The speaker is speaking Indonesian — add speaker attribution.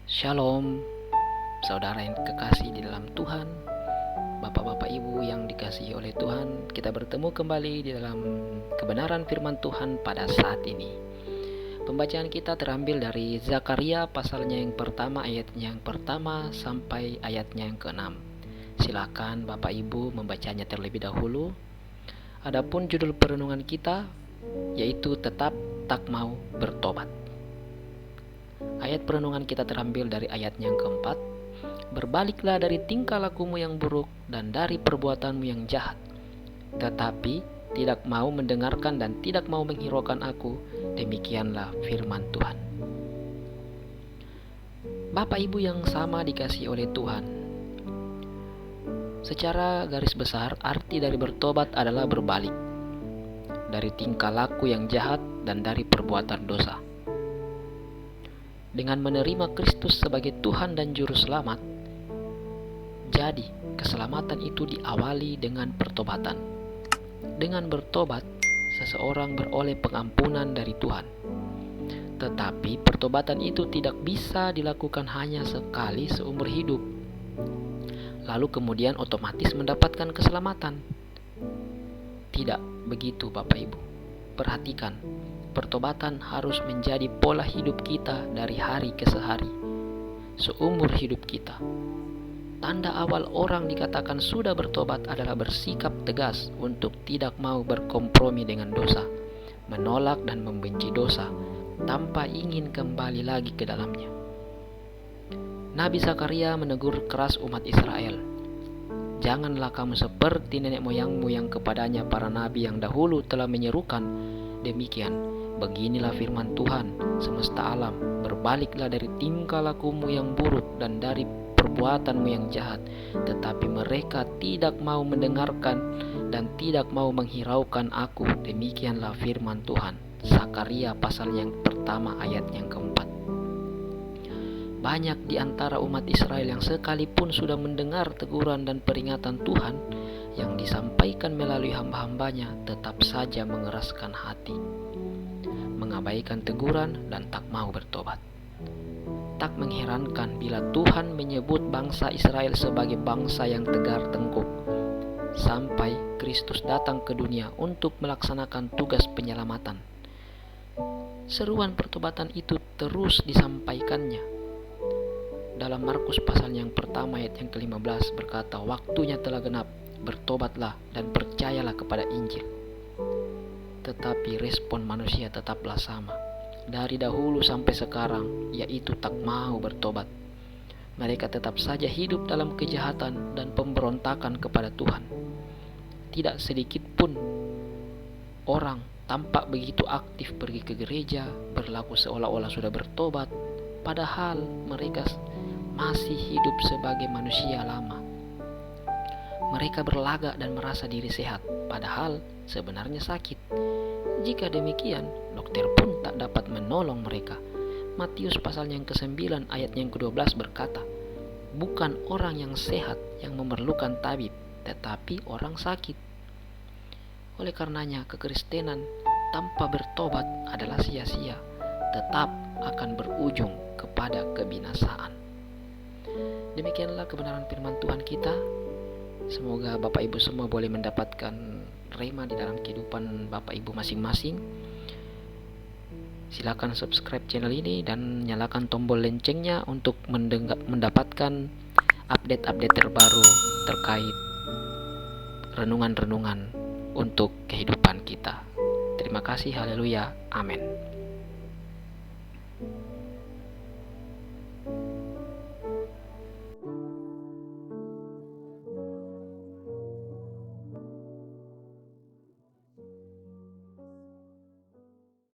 Speaker 1: Shalom, saudara yang kekasih di dalam Tuhan, Bapak-bapak Ibu yang dikasihi oleh Tuhan. Kita bertemu kembali di dalam kebenaran firman Tuhan pada saat ini. Pembacaan kita terambil dari Zakaria pasalnya yang pertama, ayatnya yang pertama sampai ayatnya yang ke-6. Silakan Bapak Ibu membacanya terlebih dahulu. Adapun judul perenungan kita yaitu tetap tak mau bertobat. Ayat perenungan kita terambil dari ayatnya yang keempat. Berbaliklah dari tingkah lakumu yang buruk dan dari perbuatanmu yang jahat. Tetapi tidak mau mendengarkan dan tidak mau menghiraukan aku. Demikianlah firman Tuhan. Bapak Ibu yang sama dikasihi oleh Tuhan. Secara garis besar, arti dari bertobat adalah berbalik dari tingkah laku yang jahat dan dari perbuatan dosa. Dengan menerima Kristus sebagai Tuhan dan Juru Selamat, jadi keselamatan itu diawali dengan pertobatan. Dengan bertobat, seseorang beroleh pengampunan dari Tuhan. Tetapi pertobatan itu tidak bisa dilakukan hanya sekali seumur hidup, lalu kemudian otomatis mendapatkan keselamatan. Tidak begitu Bapak Ibu. Perhatikan, pertobatan harus menjadi pola hidup kita dari hari ke hari, seumur hidup kita. Tanda awal orang dikatakan sudah bertobat adalah bersikap tegas untuk tidak mau berkompromi dengan dosa, menolak dan membenci dosa, tanpa ingin kembali lagi ke dalamnya. Nabi Zakaria menegur keras umat Israel. Janganlah kamu seperti nenek moyangmu yang kepadanya para nabi yang dahulu telah menyerukan demikian. Beginilah firman Tuhan semesta alam, berbaliklah dari tingkah lakumu yang buruk dan dari perbuatanmu yang jahat. Tetapi mereka tidak mau mendengarkan dan tidak mau menghiraukan aku. Demikianlah firman Tuhan. Zakaria pasal yang pertama ayat yang keempat. Banyak di antara umat Israel yang sekalipun sudah mendengar teguran dan peringatan Tuhan yang disampaikan melalui hamba-hambanya tetap saja mengeraskan hati, mengabaikan teguran dan tak mau bertobat. Tak mengherankan bila Tuhan menyebut bangsa Israel sebagai bangsa yang tegar tengkuk sampai Kristus datang ke dunia untuk melaksanakan tugas penyelamatan. Seruan pertobatan itu terus disampaikannya. Dalam Markus pasal yang pertama ayat yang ke-15 berkata, waktunya telah genap, bertobatlah dan percayalah kepada Injil. Tetapi respon manusia tetaplah sama. Dari dahulu sampai sekarang, yaitu tak mau bertobat. Mereka tetap saja hidup dalam kejahatan dan pemberontakan kepada Tuhan. Tidak sedikit pun orang tampak begitu aktif pergi ke gereja, berlaku seolah-olah sudah bertobat, padahal mereka masih hidup sebagai manusia lama. Mereka berlagak dan merasa diri sehat, padahal sebenarnya sakit. Jika demikian, dokter pun tak dapat menolong mereka. Matius pasal yang ke-9 ayat yang ke-12 berkata, bukan orang yang sehat yang memerlukan tabib, tetapi orang sakit. Oleh karenanya, kekristenan tanpa bertobat adalah sia-sia, tetap akan berujung kepada kebinasaan. Demikianlah kebenaran firman Tuhan kita. Semoga Bapak Ibu semua boleh mendapatkan rema di dalam kehidupan Bapak Ibu masing-masing. Silakan subscribe channel ini dan nyalakan tombol loncengnya untuk mendapatkan update-update terbaru terkait renungan-renungan untuk kehidupan kita. Terima kasih, haleluya, amin.